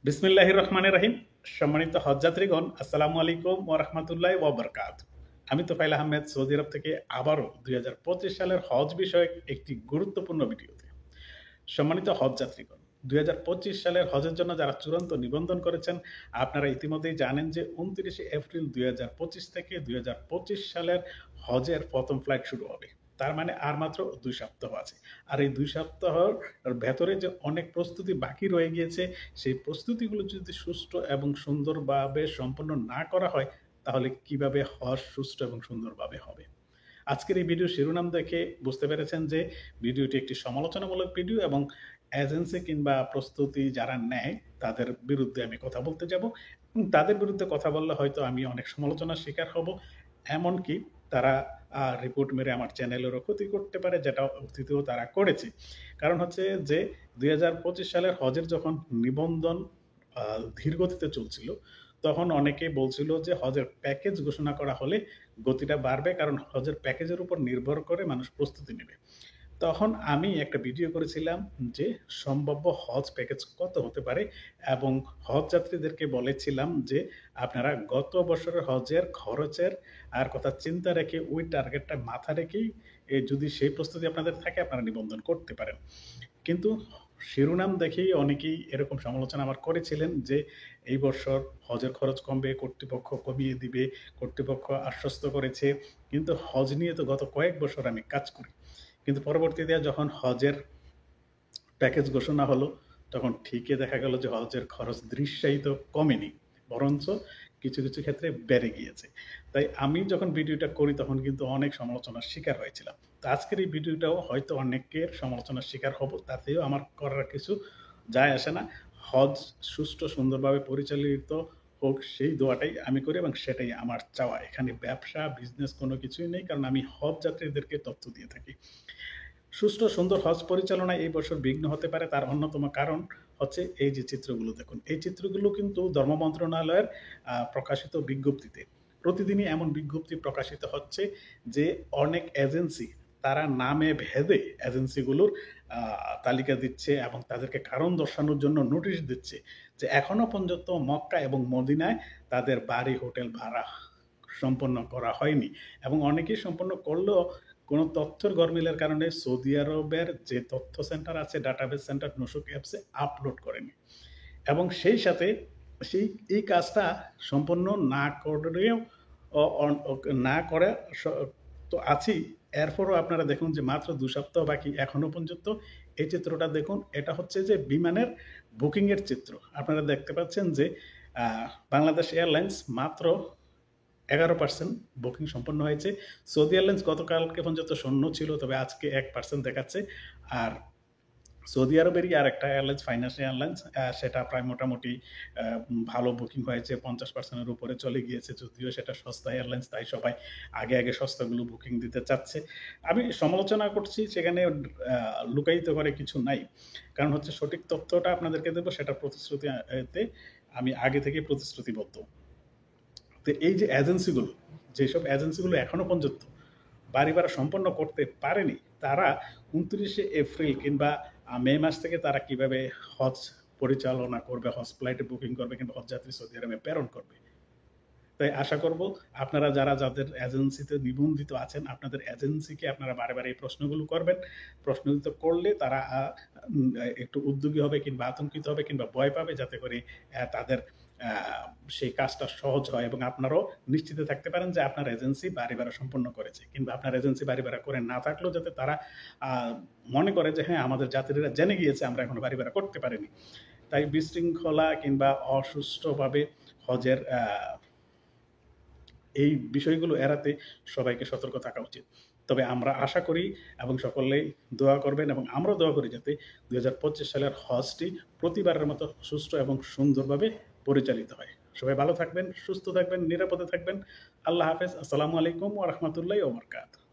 বিসমিল্লাহির রহমানির রহিম। সম্মানিত হজযাত্রীগণ, আসসালামু আলাইকুম ওয়া রাহমাতুল্লাহি ওয়া বারাকাতুহু। আমি তোফায়েল আহমেদ, সৌদি আরব থেকে আবারও ২০২৫ সালের হজ বিষয়ক একটি গুরুত্বপূর্ণ ভিডিওতে। সম্মানিত হজযাত্রীগণ, ২০২৫ সালের হজের জন্য যারা চূড়ান্ত নিবন্ধন করেছেন, আপনারা ইতিমধ্যেই জানেন যে ২৯শে এপ্রিল ২০২৫ থেকে ২০২৫ সালের হজের প্রথম ফ্লাইট শুরু হবে। তার মানে আর মাত্র ২ সপ্তাহ আছে। আর এই ২ সপ্তাহর ভেতরে যে অনেক প্রস্তুতি বাকি রয়ে গিয়েছে, সেই প্রস্তুতিগুলো যদি সুষ্ঠু এবং সুন্দরভাবে সম্পন্ন না করা হয়, তাহলে কিভাবে হজ সুষ্ঠু এবং সুন্দরভাবে হবে? আজকের এই ভিডিও শিরোনাম দেখে বুঝতে পেরেছেন যে ভিডিওটি একটি সমালোচনামূলক ভিডিও এবং এজেন্সি কিংবা প্রস্তুতি যারা নেয় তাদের বিরুদ্ধে আমি কথা বলতে যাব। তাদের বিরুদ্ধে কথা বললে হয়তো আমি অনেক সমালোচনার শিকার হব, এমনকি তারা রিপোর্ট মেরে আমার চ্যানেলেরও ক্ষতি করতে পারে, যেটা অতীতেও তারা করেছে। কারণ হচ্ছে যে ২০২৫ সালের হজের যখন নিবন্ধন ধীর গতিতে চলছিল, তখন অনেকেই বলছিল যে হজের প্যাকেজ ঘোষণা করা হলে গতিটা বাড়বে, কারণ হজের প্যাকেজের উপর নির্ভর করে মানুষ প্রস্তুতি নেবে। তখন আমি একটা ভিডিও করেছিলাম যে সম্ভাব্য হজ প্যাকেজ কত হতে পারে, এবং হজ যাত্রীদেরকে বলেছিলাম যে আপনারা গত বছরের হজের খরচের আর কথা চিন্তা রেখে ওই টার্গেটটা মাথা রেখেই যদি সেই প্রস্তুতি আপনাদের থাকে আপনারা নিবন্ধন করতে পারেন। কিন্তু শিরোনাম দেখেই অনেকেই এরকম সমালোচনা আমার করেছিলেন যে এই বছর হজের খরচ কমবে, কর্তৃপক্ষ কমিয়ে দিবে, কর্তৃপক্ষ আশ্বস্ত করেছে। কিন্তু হজ নিয়ে তো গত কয়েক বছর আমি কাজ করি, কিন্তু পরবর্তীতে যখন হজের প্যাকেজ ঘোষণা হলো, তখন ঠিকই দেখা গেল যে হজের খরচ দৃশ্যায়িত কমেনি, বরঞ্চ কিছু কিছু ক্ষেত্রে বেড়ে গিয়েছে। তাই আমি যখন ভিডিওটা করি তখন কিন্তু অনেক সমালোচনার শিকার হয়েছিলাম। তো আজকের এই ভিডিওটাও হয়তো অনেকের সমালোচনার শিকার হব, তাতেও আমার করার কিছু যায় আসে না। হজ সুষ্ঠু সুন্দরভাবে পরিচালিত হোক, সেই দোয়াটাই আমি করি এবং সেটাই আমার চাওয়া। এখানে ব্যবসা বিজনেস কোনো কিছুই নেই, কারণ আমি হজ যাত্রীদেরকে তথ্য দিয়ে থাকি। সুষ্ঠু সুন্দর হজ পরিচালনায় এই বছর বিঘ্ন হতে পারে, তার অন্যতম কারণ হচ্ছে এই যে চিত্রগুলো দেখুন। এই চিত্রগুলো কিন্তু ধর্ম মন্ত্রণালয়ের প্রকাশিত বিজ্ঞপ্তিতে প্রতিদিনই এমন বিজ্ঞপ্তি প্রকাশিত হচ্ছে যে অনেক এজেন্সি তারা নামে ভেদে এজেন্সিগুলোর তালিকা দিচ্ছে এবং তাদেরকে কারণ দর্শানোর জন্য নোটিশ দিচ্ছে যে এখনো পর্যন্ত মক্কা এবং মদিনায় তাদের বাড়ি হোটেল ভাড়া সম্পন্ন করা হয়নি, এবং অনেকেই সম্পন্ন করলেও কোনো তথ্যের গরমিলের কারণে সৌদি আরবের যে তথ্য সেন্টার আছে, ডাটাবেস সেন্টার নুসুক অ্যাপসে আপলোড করেনি। এবং সেই সাথে এই কাজটা সম্পন্ন না করেও না করে তো আছি। এরপরও আপনারা দেখুন যে মাত্র ২ সপ্তাহ বাকি, এখনো পর্যন্ত এই চিত্রটা দেখুন। এটা হচ্ছে যে বিমানের বুকিংয়ের চিত্র। আপনারা দেখতে পাচ্ছেন যে বাংলাদেশ এয়ারলাইন্স মাত্র 11% বুকিং সম্পন্ন হয়েছে। সৌদি এয়ারলাইন্স গতকালকে পর্যন্ত শূন্য ছিল, তবে আজকে 1% দেখাচ্ছে। আর সৌদি আরবেরই আর একটা এয়ারলাইন্স, ফাইন্যান্স এয়ারলাইন্স, সেটা প্রায় মোটামুটি ভালো বুকিং হয়েছে, 50%-এর উপরে চলে গিয়েছে। যদিও সেটা সস্তা এয়ারলাইন্স, তাই সবাই আগে আগে সস্তাগুলো বুকিং দিতে চাচ্ছে। আমি সমালোচনা করছি, সেখানে লুকায়িত করে কিছু নাই। কারণ হচ্ছে সঠিক তথ্যটা আপনাদেরকে দেবো, সেটা প্রতিশ্রুতিতে আমি আগে থেকে প্রতিশ্রুতিবদ্ধ। তো এই যে এজেন্সিগুলো, যেসব এজেন্সিগুলো এখনো পর্যন্ত বাড়ি ভাড়া সম্পন্ন করতে পারেনি, তারা ২৯শে এপ্রিল কিংবা মে মাস থেকে তারা কিভাবে হজ পরিচালনা করবে, হজ ফ্লাইটে বুকিং করবে কিংবা হজ যাত্রী সৌদি আরবে প্রেরণ করবে। তাই আশা করব আপনারা যাদের এজেন্সিতে নিবন্ধিত আছেন, আপনাদের এজেন্সিকে আপনারা বারে বারে এই প্রশ্নগুলো করবেন। প্রশ্নগুলো করলে তারা একটু উদ্যোগী হবে কিংবা আতঙ্কিত হবে কিংবা ভয় পাবে, যাতে করে তাদের সেই কাজটা সহজ হয় এবং আপনারাও নিশ্চিত থাকতে পারেন যে আপনার এজেন্সি বাড়ি ভাড়া সম্পন্ন করেছে, কিংবা আপনার এজেন্সি বাড়ি ভাড়া করে না থাকলেও যাতে তারা মনে করে যে হ্যাঁ, আমাদের যাত্রীরা জেনে গিয়েছে, আমরা এখনো বাড়ি ভাড়া করতে পারিনি। তাই বিশৃঙ্খলা কিংবা অসুষ্ঠুভাবে হজের এই বিষয়গুলো এড়াতে সবাইকে সতর্ক থাকা উচিত। তবে আমরা আশা করি এবং সকলেই দোয়া করবেন এবং আমরাও দোয়া করি যাতে ২০২৫ সালের হজটি প্রতিবারের মতো সুষ্ঠু এবং সুন্দরভাবে পরিচালিত হয়। সবাই ভালো থাকবেন, সুস্থ থাকবেন, নিরাপদে থাকবেন। আল্লাহ হাফেজ। আসসালামু আলাইকুম ওয়া রাহমাতুল্লাহি ওয়া বারাকাতুহু।